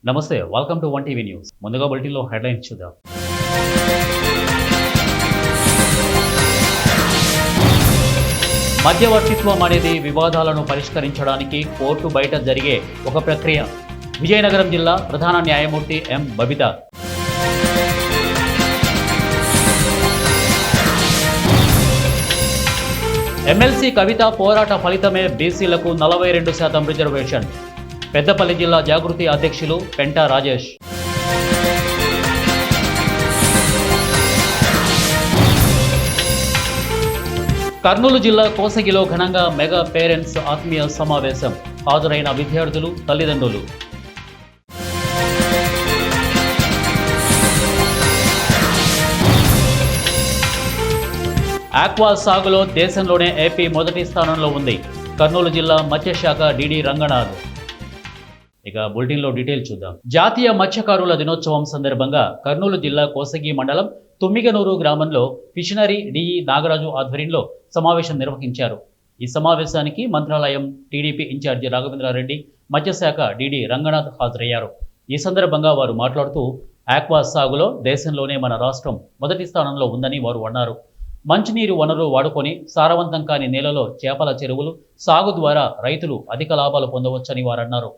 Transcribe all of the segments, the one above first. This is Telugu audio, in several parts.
నమస్తే, వెల్కమ్ టు 1 టీవీ న్యూస్. ముందుగా బులెటిన్లో హెడ్లైన్స్ చూద్దాం. మధ్యవర్తిత్వం అనేది వివాదాలను పరిష్కరించడానికి కోర్టు బయట జరిగే ఒక ప్రక్రియ. విజయనగరం జిల్లా ప్రధాన న్యాయమూర్తి ఎం బబిత. ఎమ్మెల్సీ కవిత పోరాట ఫలితమే బీసీలకు 42% రిజర్వేషన్. పెద్దపల్లి జిల్లా జాగృతి అధ్యక్షులు పెంటా రాజేష్. కర్నూలు జిల్లా కోసగిలో ఘనంగా మెగా పేరెంట్స్ ఆత్మీయ సమావేశం. హాజరైన విద్యార్థులు, తల్లిదండ్రులు. ఆక్వా సాగులో దేశంలోనే ఏపీ మొదటి స్థానంలో ఉంది. కర్నూలు జిల్లా మత్స్యశాఖ డీడీ రంగనాథ్. ఇక బులెటిన్లో డీటెయిల్ చూద్దాం. జాతీయ మత్స్యకారుల దినోత్సవం సందర్భంగా కర్నూలు జిల్లా కోసగి మండలం తుమ్మిగనూరు గ్రామంలో ఫిషనరీ డిఈ నాగరాజు ఆధ్వర్యంలో సమావేశం నిర్వహించారు. ఈ సమావేశానికి మంత్రాలయం టీడీపీ ఇన్ఛార్జి రాఘవేంద్రారెడ్డి, మత్స్యశాఖ డీడీ రంగనాథ్ హాజరయ్యారు. ఈ సందర్భంగా వారు మాట్లాడుతూ ఆక్వా సాగులో దేశంలోనే మన రాష్ట్రం మొదటి స్థానంలో ఉందని వారు అన్నారు. మంచినీరు వనరు వాడుకొని సారవంతం కాని నేలలో చేపల చెరువులు సాగు ద్వారా రైతులు అధిక లాభాలు పొందవచ్చని వారన్నారు.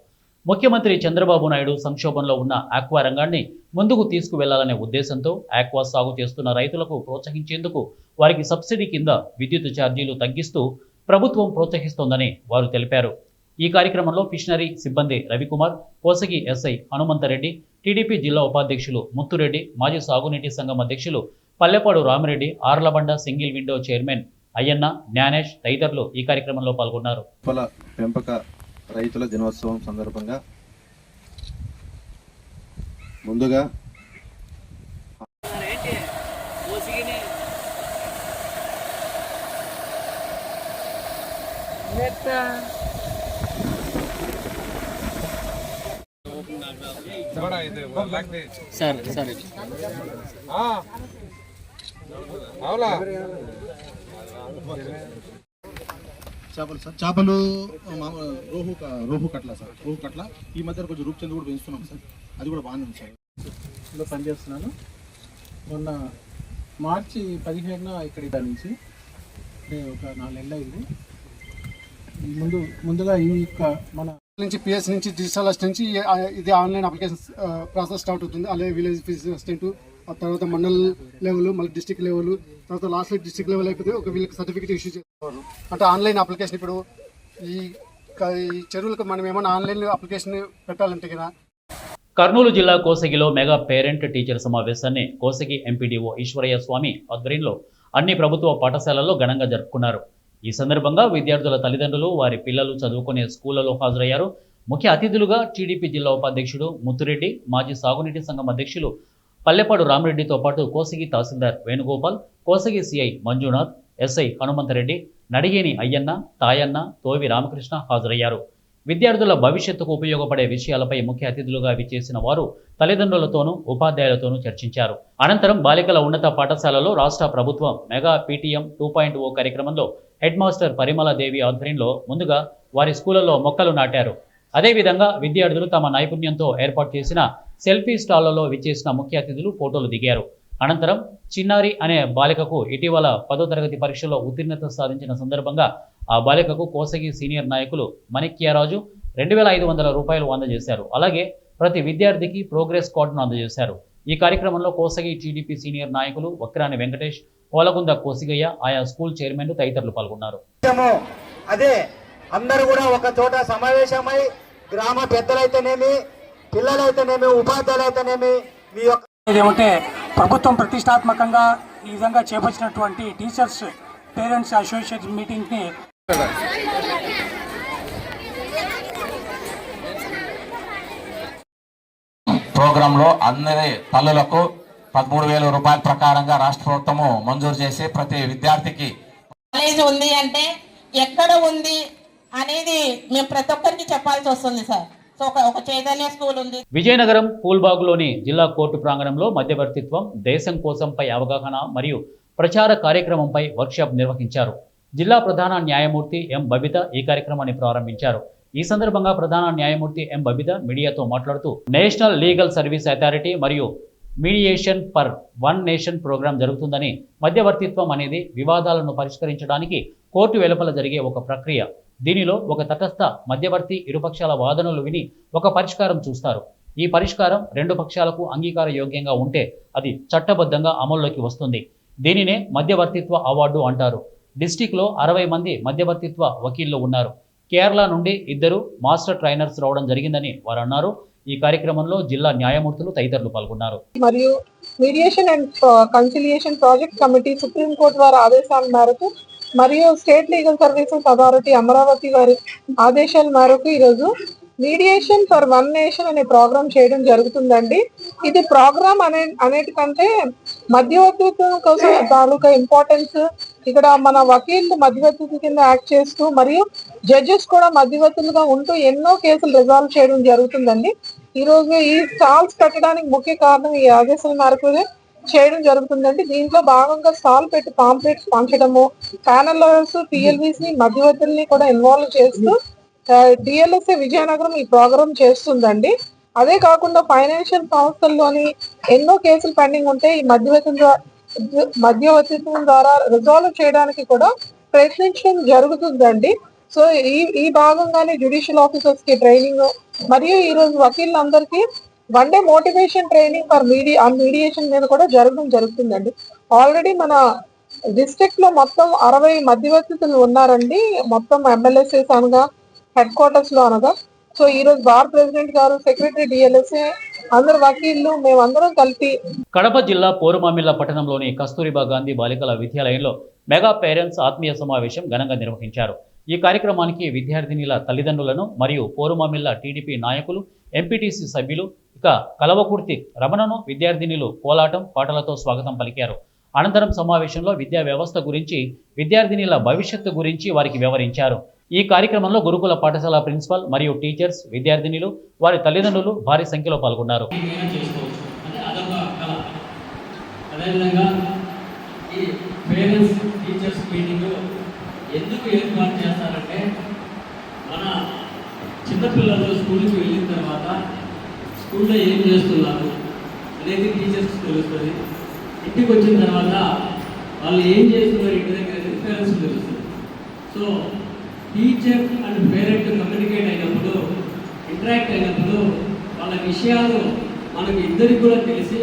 ముఖ్యమంత్రి చంద్రబాబు నాయుడు సంక్షోభంలో ఉన్న ఆక్వా రంగాన్ని ముందుకు తీసుకువెళ్లాలనే ఉద్దేశంతో ఆక్వా సాగు చేస్తున్న రైతులకు ప్రోత్సహించేందుకు వారికి సబ్సిడీ కింద విద్యుత్ ఛార్జీలు తగ్గిస్తూ ప్రభుత్వం ప్రోత్సహిస్తోందని వారు తెలిపారు. ఈ కార్యక్రమంలో ఫిషనరీ సిబ్బంది రవికుమార్, కోసగి ఎస్ఐ హనుమంతరెడ్డి, టీడీపీ జిల్లా ఉపాధ్యక్షులు ముత్తురెడ్డి, మాజీ సాగునీటి సంఘం అధ్యక్షులు Pallepadu Ramireddy, Arlabanda single window chairman Ayyanna, Gyanesh తదితరులు ఈ కార్యక్రమంలో పాల్గొన్నారు. రైతుల దినోత్సవం సందర్భంగా ముందుగా చేపలు రోహు కట్ల సార్, రోహు కట్ల ఈ మధ్య కొంచెం రూపచంద్ర కూడా పెంచుతున్నాం సార్. అది కూడా బాగానే ఉంది సార్. ఇందులో పనిచేస్తున్నాను. మొన్న మార్చి 15న ఇక్కడ నుంచి ఒక 4 నెలలు అయింది. ముందుగా ఈ మన నుంచి పిఎస్ నుంచి డిజిటల్ అసిస్టెంట్ నుంచి ఇది ఆన్లైన్ అప్లికేషన్ ప్రాసెస్ స్టార్ట్ అవుతుంది. అలాగే విలేజ్ ఫిజికల్ అసిస్టెంట్, ఆ తర్వాత మండల్ లెవెల్, మళ్ళీ డిస్ట్రిక్ట్ లెవెల్, తర్వాత లాస్ట్ డిస్ట్రిక్ట్ లెవెల్ అయిపోతే ఒక వీళ్ళకి సర్టిఫికేట్ ఇష్యూ చేస్తారు. అంటే ఆన్లైన్ అప్లికేషన్ ఇప్పుడు ఈ చెరువులకు మనం ఏమైనా ఆన్లైన్ అప్లికేషన్ పెట్టాలంటే కదా. కర్నూలు జిల్లా కోసగిలో మెగా పేరెంట్ టీచర్ సమావేశాన్ని కోసగి ఎంపీడీఓ ఈశ్వరయ్య స్వామి ఆధ్వర్యంలో అన్ని ప్రభుత్వ పాఠశాలల్లో ఘనంగా జరుపుకున్నారు. ఈ సందర్భంగా విద్యార్థుల తల్లిదండ్రులు, వారి పిల్లలు చదువుకునే స్కూళ్లలో హాజరయ్యారు. ముఖ్య అతిథులుగా టీడీపీ జిల్లా ఉపాధ్యక్షుడు ముత్తురెడ్డి, మాజీ సాగునీటి సంఘం అధ్యక్షులు పల్లెపాడు రామిరెడ్డితో పాటు కోసగి తహసీల్దార్ వేణుగోపాల్, కోసగి సిఐ మంజునాథ్, ఎస్ఐ హనుమంతరెడ్డి, నడిగేని అయ్యన్న, తాయన్న, తోవి రామకృష్ణ హాజరయ్యారు. విద్యార్థుల భవిష్యత్తుకు ఉపయోగపడే విషయాలపై ముఖ్య అతిథులుగా విచ్చేసిన వారు తల్లిదండ్రులతోనూ ఉపాధ్యాయులతోనూ చర్చించారు. అనంతరం బాలికల ఉన్నత పాఠశాలలో రాష్ట్ర ప్రభుత్వం మెగా పీటీఎం 2.0 కార్యక్రమంలో హెడ్ మాస్టర్ పరిమళదేవి ఆధ్వర్యంలో ముందుగా వారి స్కూళ్లలో మొక్కలు నాటారు. అదేవిధంగా విద్యార్థులు తమ నైపుణ్యంతో ఏర్పాటు చేసిన సెల్ఫీ స్టాళ్లలో విచ్చేసిన ముఖ్య అతిథులు ఫోటోలు దిగారు. అనంతరం చిన్నారి అనే బాలికకు ఇటీవల 10వ తరగతి పరీక్షలో ఉత్తీర్ణత సాధించిన సందర్భంగా ఆ బాలికకు కోసగి సీనియర్ నాయకులు మణిక్యరాజు 2,500 రూపాయలు అందజేశారు. అలాగే ప్రతి విద్యార్థికి ప్రోగ్రెస్ కార్డును అందజేశారు. ఈ కార్యక్రమంలో కోసగి టీడీపీ సీనియర్ నాయకులు వక్రాని వెంకటేష్, పోలగుంద కోసిగయ్య, ఆయా స్కూల్ చైర్మన్లు తదితరులు పాల్గొన్నారు. అదే అందరూ కూడా ఒక చోట సమావేశమై గ్రామ పెద్దలైతేనేమి, పిల్లలైతేనేమి, ఉపాధ్యాయులైతేనేమి మీ యొక్క ఏమంటే ప్రభుత్వం ప్రతిష్టాత్మకంగా ఈ విధంగా చేపట్టినటువంటి టీచర్స్ పేరెంట్స్ అసోసియేషన్ మీటింగ్ని ప్రోగ్రాంలో అందరి తల్లులకు 13,000 రూపాయల ప్రకారంగా రాష్ట్ర ప్రభుత్వము మంజూరు చేసి ప్రతి విద్యార్థికి కాలేజ్ ఉంది అంటే ఎక్కడ ఉంది అనేది మేము ప్రతి ఒక్కరికి చెప్పాల్సి వస్తుంది సార్. సో ఒక చైతన్య స్కూల్ ఉంది. విజయనగరం పూల్బాగులోని జిల్లా కోర్టు ప్రాంగణంలో మధ్యవర్తిత్వం, దేశం కోసంపై అవగాహన మరియు ప్రచార కార్యక్రమంపై వర్క్షాప్ నిర్వహించారు. జిల్లా ప్రధాన న్యాయమూర్తి ఎం బబిత ఈ కార్యక్రమాన్ని ప్రారంభించారు. ఈ సందర్భంగా ప్రధాన న్యాయమూర్తి ఎం బబిత మీడియాతో మాట్లాడుతూ నేషనల్ లీగల్ సర్వీస్ అథారిటీ మరియు mediation for one nation programme జరుగుతుందని, మధ్యవర్తిత్వం అనేది వివాదాలను పరిష్కరించడానికి కోర్టు వెలుపల జరిగే ఒక ప్రక్రియ. దీనిలో ఒక తటస్థ మధ్యవర్తి ఇరుపక్షాల వాదనలు విని ఒక పరిష్కారం చూస్తారు. ఈ పరిష్కారం రెండు పక్షాలకు అంగీకార యోగ్యంగా ఉంటే అది చట్టబద్ధంగా అమల్లోకి వస్తుంది. దీనినే మధ్యవర్తిత్వ అవార్డు అంటారు. డిస్టిక్లో 60 మంది మధ్యవర్తిత్వ వకీళ్లు ఉన్నారు. కేరళ నుండి 2 మాస్టర్ ట్రైనర్స్ రావడం జరిగిందని వారు అన్నారు. ఈ కార్యక్రమంలో జిల్లా న్యాయమూర్తులు తదితరులు పాల్గొన్నారు. మరియు mediation and conciliation project committee supreme court వారి ఆదేశాల మేరకు మరియు state legal services authority Amaravati వారి ఆదేశాల మేరకు ఈరోజు మీడియేషన్ ఫర్ వన్ నేషన్ అనే ప్రోగ్రామ్ చేయడం జరుగుతుందండి. ఇది ప్రోగ్రామ్ అనేటికంటే మధ్యవర్తిత్వం కోసం తాలూకా ఇంపార్టెన్స్, ఇక్కడ మన వకీళ్ళు మధ్యవర్తి కింద యాక్ట్ చేస్తూ మరియు జడ్జెస్ కూడా మధ్యవర్తులుగా ఉంటూ ఎన్నో కేసులు రిజాల్వ్ చేయడం జరుగుతుందండి. ఈరోజు ఈ స్టాల్స్ పెట్టడానికి ముఖ్య కారణం ఈ ఆదేశాల మేరకు చేయడం జరుగుతుందండి. దీంట్లో భాగంగా స్టాల్ పెట్టి పాంప్లెట్స్ పంచడము, ప్యానల్ లాయర్స్, పిఎల్విస్ ని మధ్యవర్తుల్ని కూడా ఇన్వాల్వ్ చేస్తూ డిఎల్ఎస్ఏ విజయనగరం ఈ ప్రోగ్రామ్ చేస్తుందండి. అదే కాకుండా ఫైనాన్షియల్ సంస్థల్లోని ఎన్నో కేసులు పెండింగ్ ఉంటే ఈ మధ్యవర్తిత్వం ద్వారా రిజాల్వ్ చేయడానికి కూడా ప్రయత్నించడం జరుగుతుందండి. సో ఈ భాగంగానే జ్యుడిషియల్ ఆఫీసర్స్ కి ట్రైనింగ్ మరియు ఈ రోజు వకీళ్ళందరికీ 1 day motivation training for mediation మీద కూడా జరగడం జరుగుతుందండి. ఆల్రెడీ మన డిస్ట్రిక్ట్ లో మొత్తం 60 మధ్యవర్తితులు ఉన్నారండి, మొత్తం ఎమ్మెల్యేస్ అనగా హెడ్ క్వార్టర్స్ లో అనగా. సో ఈ రోజు బార్ ప్రెసిడెంట్ గారు, సెక్రటరీ డిఎల్ఎస్ఏ, అందరు వకీళ్లు మేమందరం కలిపి కడప జిల్లా పోరుమామిళ్ల పట్టణంలోని కస్తూరిబా గాంధీ బాలికల విద్యాలయంలో మెగా పేరెంట్స్ ఆత్మీయ సమావేశం ఘనంగా నిర్వహించారు. ఈ కార్యక్రమానికి విద్యార్థినిల తల్లిదండ్రులను మరియు పోరుమామిళ్ల టీడీపీ నాయకులు, ఎంపీటీసీ సభ్యులు, ఇక కలవకుర్తి రమణను విద్యార్థినిలు కోలాటం, పాటలతో స్వాగతం పలికారు. అనంతరం సమావేశంలో విద్యా వ్యవస్థ గురించి, విద్యార్థినిల భవిష్యత్తు గురించి వారికి వివరించారు. ఈ కార్యక్రమంలో గురుకుల పాఠశాల ప్రిన్సిపల్ మరియు టీచర్స్, విద్యార్థినిలు, వారి తల్లిదండ్రులు భారీ సంఖ్యలో పాల్గొన్నారు. ఎందుకు ఏర్పాటు చేస్తారంటే, మన చిన్నపిల్లలు స్కూల్కి వెళ్ళిన తర్వాత స్కూల్లో ఏం చేస్తున్నారు అనేది టీచర్స్కి తెలుస్తుంది. ఇంటికి వచ్చిన తర్వాత వాళ్ళు ఏం చేస్తున్నారు ఇంటి దగ్గర పేరెంట్స్ తెలుస్తుంది. So teacher and parent communicate అయినప్పుడు, ఇంటరాక్ట్ అయినప్పుడు వాళ్ళ విషయాలు మనకి ఇద్దరికి కూడా తెలిసి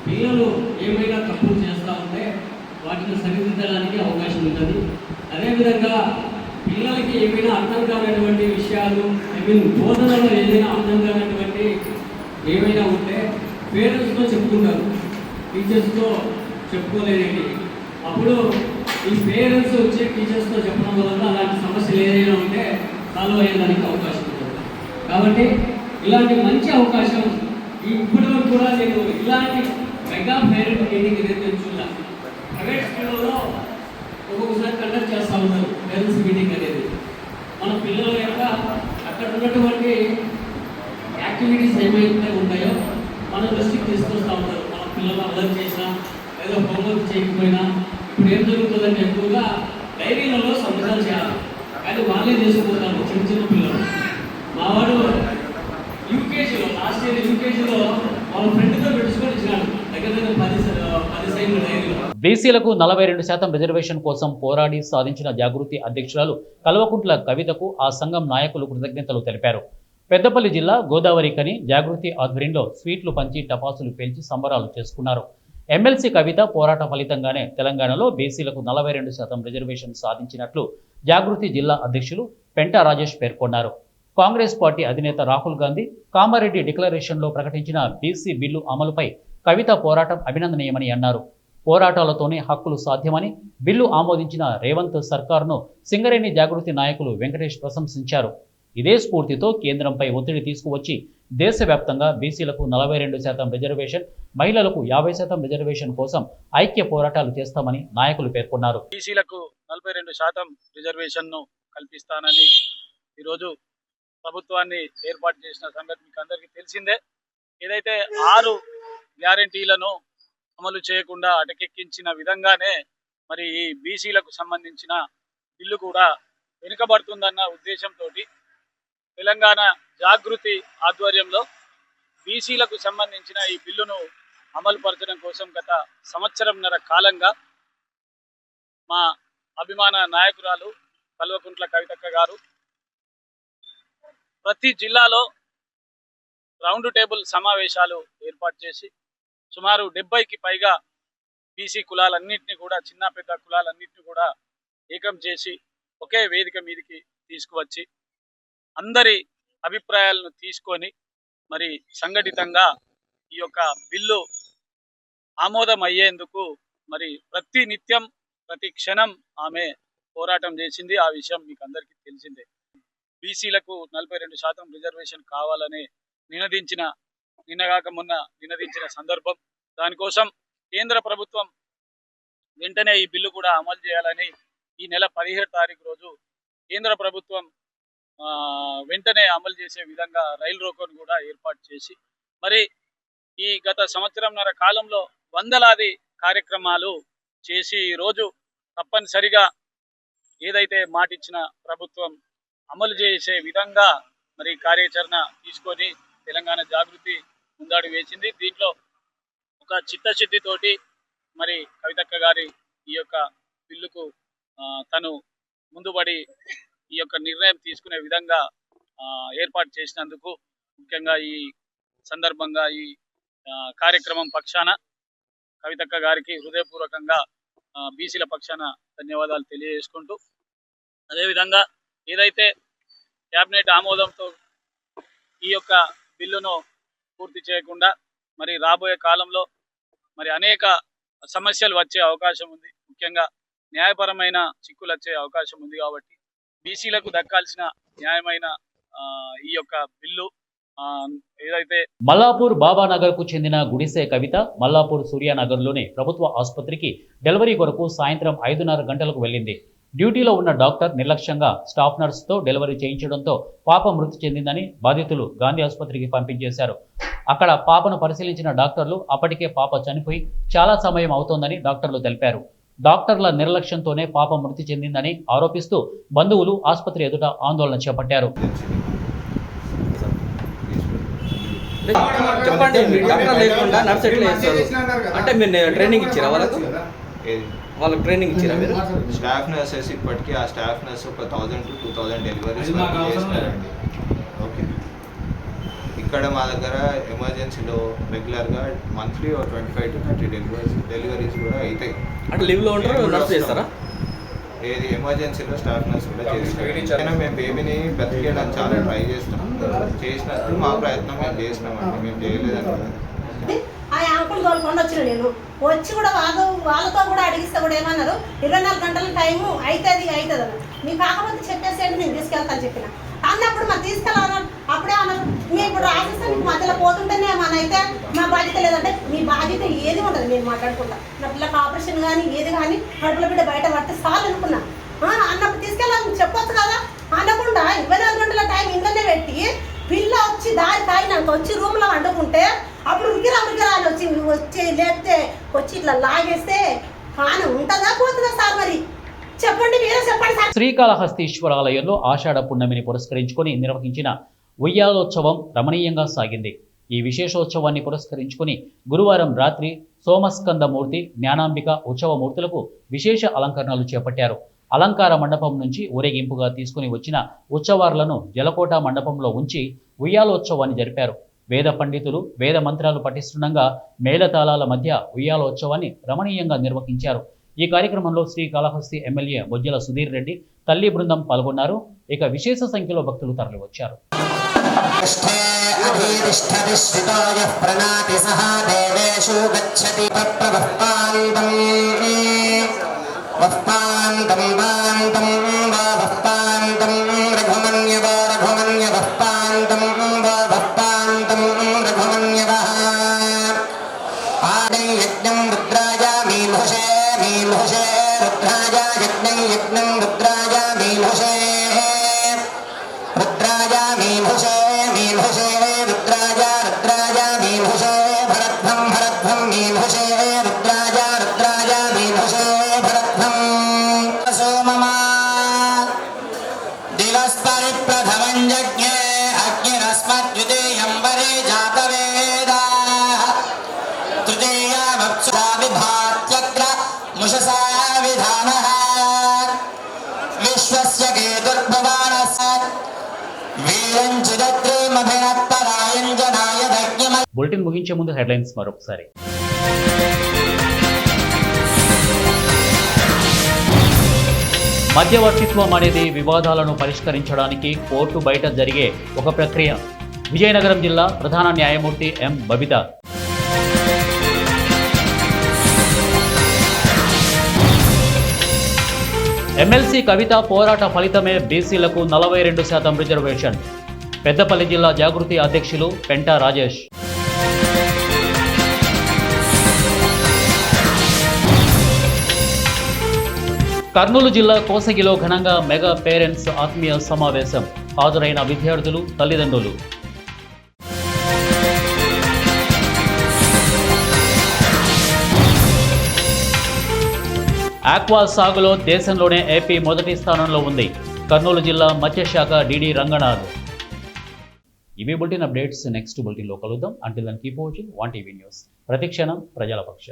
పిల్లలు ఏమైనా తప్పులు చేస్తూ ఉంటే వాటిని సరిదిద్దడానికి అవకాశం ఉంటుంది. అదేవిధంగా పిల్లలకి ఏమైనా అర్థం కానటువంటి విషయాలు, బోధనలో ఏదైనా అర్థం కానటువంటి ఏమైనా ఉంటే పేరెంట్స్తో చెప్పుకుంటారు, టీచర్స్తో చెప్పుకోలేనివి. అప్పుడు ఈ పేరెంట్స్ వచ్చి టీచర్స్తో చెప్పడం వల్ల అలాంటి సమస్యలు ఏదైనా ఉంటే సాల్వ్ అయ్యేదానికి అవకాశం ఉంటుంది. కాబట్టి ఇలాంటి మంచి అవకాశం ఇప్పటి వరకు కూడా నేను ఇలాంటి మెగా పేరెంట్ మీటింగ్ ఏదైతే చూడాలి. ప్రైవేట్ స్కూళ్ళలో ఒక్కొక్కసారి కండక్ట్ చేస్తూ ఉన్నారు పేరెంట్స్ మీటింగ్ అనేది. మన పిల్లల యొక్క అక్కడ ఉన్నటువంటి యాక్టివిటీస్ ఏమైతే ఉంటాయో మన దృష్టికి తీసుకొస్తూ ఉంటారు. మన పిల్లలు అల్లరి చేసినా ఏదో హోంవర్క్ చేయకపోయినా ఇప్పుడు ఏం జరుగుతుందంటే ఎక్కువగా డైరీలలో సంతకాలు చేయాలి, కానీ వాళ్ళే చేసుకుంటారు చిన్న చిన్న పిల్లలు. మా వాడు యూకేజీలో, లాస్ట్ ఇయర్ యూకేజీలో వాళ్ళ ఫ్రెండ్తో పెట్టుకొని ఇచ్చినాడు దగ్గర 10 సైన్లు డైరీలో. బీసీలకు 42% రిజర్వేషన్ కోసం పోరాడి సాధించిన జాగృతి అధ్యక్షురాలు కల్వకుంట్ల కవితకు ఆ సంఘం నాయకులు కృతజ్ఞతలు తెలిపారు. పెద్దపల్లి జిల్లా గోదావరి కని జాగృతి ఆధ్వర్యంలో స్వీట్లు పంచి టపాసులు పేల్చి సంబరాలు చేసుకున్నారు. ఎమ్మెల్సీ కవిత పోరాట ఫలితంగానే తెలంగాణలో బీసీలకు 42% రిజర్వేషన్ సాధించినట్లు జాగృతి జిల్లా అధ్యక్షులు పెంట రాజేష్ పేర్కొన్నారు. కాంగ్రెస్ పార్టీ అధినేత రాహుల్ గాంధీ కామారెడ్డి డిక్లరేషన్లో ప్రకటించిన బీసీ బిల్లు అమలుపై కవిత పోరాటం అభినందనీయమని అన్నారు. పోరాటాలతోనే హక్కులు సాధ్యమని బిల్లు ఆమోదించిన రేవంత్ సర్కార్ను సింగరేణి జాగృతి నాయకులు వెంకటేష్ ప్రశంసించారు. ఇదే స్ఫూర్తితో కేంద్రంపై ఒత్తిడి తీసుకువచ్చి దేశవ్యాప్తంగా బీసీలకు 42% రిజర్వేషన్, మహిళలకు 50% రిజర్వేషన్ కోసం ఐక్య పోరాటాలు చేస్తామని నాయకులు పేర్కొన్నారు. బీసీలకు 42% రిజర్వేషన్ను కల్పిస్తానని ఈరోజు ప్రభుత్వాన్ని ఏర్పాటు చేసిన సంగతి మీకు అందరికీ తెలిసిందే. ఏదైతే 6 గ్యారంటీలను అమలు చేయకుండా అటకెక్కించిన విధంగానే మరి ఈ బీసీలకు సంబంధించిన బిల్లు కూడా వెనుకబడుతుందన్న ఉద్దేశంతో తెలంగాణ జాగృతి ఆధ్వర్యంలో బీసీలకు సంబంధించిన ఈ బిల్లును అమలు పరచడం కోసం గత సంవత్సరంన్నర కాలంగా మా అభిమాన నాయకురాలు కల్వకుంట్ల కవితక్క గారు ప్రతి జిల్లాలో రౌండ్ టేబుల్ సమావేశాలు ఏర్పాటు చేసి సుమారు 70కి పైగా బీసీ కులాలన్నింటినీ కూడా, చిన్న పెద్ద కులాలన్నింటినీ కూడా ఏకం చేసి ఒకే వేదిక మీదకి తీసుకువచ్చి అందరి అభిప్రాయాలను తీసుకొని మరి సంఘటితంగా ఈ యొక్క బిల్లు ఆమోదం అయ్యేందుకు మరి ప్రతి నిత్యం ప్రతి క్షణం ఆమె పోరాటం చేసింది. ఆ విషయం మీకు అందరికీ తెలిసిందే. బీసీలకు 42% రిజర్వేషన్ కావాలని నిన్నగాక మొన్న నినదించిన సందర్భం. దానికోసం కేంద్ర ప్రభుత్వం వెంటనే ఈ బిల్లు కూడా అమలు చేయాలని ఈ నెల 17 తారీఖు రోజు కేంద్ర ప్రభుత్వం వెంటనే అమలు చేసే విధంగా రైలు రోకోను కూడా ఏర్పాటు చేసి మరి ఈ గత సంవత్సరంన్నర కాలంలో వందలాది కార్యక్రమాలు చేసి ఈరోజు తప్పనిసరిగా ఏదైతే మాటిచ్చిన ప్రభుత్వం అమలు చేసే విధంగా మరి కార్యాచరణ తీసుకొని తెలంగాణ జాగృతి ముందడుగు వేసింది. దీంట్లో ఒక చిత్తశుద్ధితోటి మరి కవితక్క గారి ఈ యొక్క బిల్లుకు తను ముందుబడి ఈ యొక్క నిర్ణయం తీసుకునే విధంగా ఏర్పాటు చేసినందుకు ముఖ్యంగా ఈ సందర్భంగా ఈ కార్యక్రమం పక్షాన కవితక్క గారికి హృదయపూర్వకంగా బీసీల పక్షాన ధన్యవాదాలు తెలియజేసుకుంటూ, అదేవిధంగా ఏదైతే క్యాబినెట్ ఆమోదంతో ఈ యొక్క బిల్లును పూర్తి చేయకుండా మరి రాబోయే కాలంలో మరి అనేక సమస్యలు వచ్చే అవకాశం ఉంది, ముఖ్యంగా న్యాయపరమైన చిక్కులు వచ్చే అవకాశం ఉంది. కాబట్టి బీసీలకు దక్కాల్సిన న్యాయమైన ఈ యొక్క బిల్లు ఏదైతే మల్లాపూర్ బాబానగర్కు చెందిన గుడిసె కవిత మల్లాపూర్ సూర్యానగర్లోని ప్రభుత్వ ఆసుపత్రికి డెలివరీ కొరకు సాయంత్రం 5:30 గంటలకు వెళ్ళింది. డ్యూటీలో ఉన్న డాక్టర్ నిర్లక్ష్యంగా స్టాఫ్ నర్సుతో డెలివరీ చేయించడంతో పాప మృతి చెందిందని బాధితులు గాంధీ ఆసుపత్రికి పంపించేశారు. అక్కడ పాపను పరిశీలించిన డాక్టర్లు అప్పటికే పాప చనిపోయి చాలా సమయం అవుతోందని డాక్టర్లు తెలిపారు. డాక్టర్ల నిర్లక్ష్యంతోనే పాప మృతి చెందిందని ఆరోపిస్తూ బంధువులు ఆసుపత్రి ఎదుట ఆందోళన చేపట్టారు. చెప్పండి, మీరు డాక్టర్ లేకుండా నర్స్ ఎట్లా చేస్తారు? అంటే మీరు ట్రైనింగ్ ఇచ్చారా వాళ్ళకి ట్రైనింగ్ ఇచ్చారా మీరు? స్టాఫ్ నర్సెస్ ఇప్పటికీ ఆ స్టాఫ్ నర్స్ ఒక 1000 to 2000 డెలివరీస్ చేస్తున్నారండి. ఓకే, ఇక్కడ మా దగ్గర ఎమర్జెన్సీలో రెగ్యులర్గా మంత్లీ 25 to 30 డెలివరీస్ కూడా అవుతాయి. అంటే లీవ్లో ఉంటారు, నర్స్ చేస్తారా? ఏది ఎమర్జెన్సీలో స్టాఫ్ నర్స్ కూడా చేస్తాం. మేము బేబీని బ్రతికేయడానికి చాలా ట్రై చేస్తున్నాం. చేసినట్టు మా ప్రయత్నం మేము చేసినామండి, మేము చేయలేదండి. ఆ యాంకులు తోలుకొని వచ్చిన నేను వచ్చి కూడా వాళ్ళతో కూడా అడిగిస్తే కూడా ఏమన్నారు, 24 గంటల టైము అవుతుంది అన్న. మీకు కాకపోతే చెప్పేసేయండి, నేను తీసుకెళ్తాను చెప్పిన అన్నప్పుడు మరి తీసుకెళ్ళాలన్నారు. అప్పుడే అన్నారు, మేము ఇప్పుడు రాసిస్తే మీకు మధ్యలో పోతుంటేనే మనైతే మా బాధ్యత లేదంటే మీ బాధ్యత ఏది ఉండదు. నేను మాట్లాడుకుంటా నా పిల్లకి ఆపరేషన్ కానీ ఏది కానీ కడుపుల బిడ్డ బయట పడితే చాలు అనుకున్నా. అన్నప్పుడు తీసుకెళ్ళాలని చెప్పొచ్చు కదా అనకుండా 24 గంటల టైం ఇంట్లోనే పెట్టి పిల్ల వచ్చి దారి తాగినాక వచ్చి రూమ్లో వండుకుంటే అప్పుడు ఉరికిరాలు వచ్చి లేపితే వచ్చి ఇట్లా లాగేస్తే కానీ ఉంటుందా పోతుందా సార్? మరి చెప్పండి, మీరే చెప్పండి సార్. శ్రీకాళహస్తీశ్వరాలయంలో ఆషాఢ పున్నమిని పురస్కరించుకొని నిర్వహించిన ఉయ్యాలోత్సవం రమణీయంగా సాగింది. ఈ విశేషోత్సవాన్ని పురస్కరించుకొని గురువారం రాత్రి సోమస్కందమూర్తి, జ్ఞానాంబిక ఉత్సవమూర్తులకు విశేష అలంకరణలు చేపట్టారు. అలంకార మండపం నుంచి ఊరేగింపుగా తీసుకుని వచ్చిన ఉత్సవార్లను జలకోట మండపంలో ఉంచి ఉయ్యాలోత్సవాన్ని జరిపారు. వేద పండితులు వేద మంత్రాలు పఠిస్తుండగా మేళతాళాల మధ్య ఉయ్యాలోత్సవాన్ని రమణీయంగా నిర్వహించారు. ఈ కార్యక్రమంలో శ్రీకాళహస్తి ఎమ్మెల్యే బొజ్జల సుధీర్ రెడ్డి, తల్లి బృందం పాల్గొన్నారు. ఇక విశేష సంఖ్యలో భక్తులు తరలివచ్చారు. దివస్పరి ప్రథమం యజ్ఞే తస్మద్యుతేయంబరే జాతవేదాః తృతీయామప్సురా విభాత్యగ్ర ముషసా విధానః విశ్వస్య కేతుర్భవానస్య వీరం చిదత్రేమభినత్తరాయం జనాయ దగ్ధ్యమ. బులెటిన్ ముగించే ముందు హెడ్లైన్స్ మరొకసారి. మధ్యవర్తిత్వం అనేది వివాదాలను పరిష్కరించడానికి కోర్టు బయట జరిగే ఒక ప్రక్రియ. విజయనగరం జిల్లా ప్రధాన న్యాయమూర్తి ఎం బబిత. ఎమ్మెల్సీ కవిత పోరాట ఫలితమే బీసీలకు 42% రిజర్వేషన్. పెద్దపల్లి జిల్లా జాగృతి అధ్యక్షులు పెంటా రాజేష్. కర్నూలు జిల్లా కోసగిలో ఘనంగా మెగా పేరెంట్స్ ఆత్మీయ సమావేశం. హాజరైన విద్యార్థులు, తల్లిదండ్రులు. ఆక్వా సాగులో దేశంలోనే ఏపీ మొదటి స్థానంలో ఉంది. కర్నూలు జిల్లా మత్స్యశాఖ డిడి రంగనాథ్. ఇవి బులెటిన్ అప్డేట్స్. నెక్స్ట్ బులెటిన్లో కలుద్దాం. Until then keep watching 1 TV news. ప్రతిక్షణం ప్రజల పక్షం.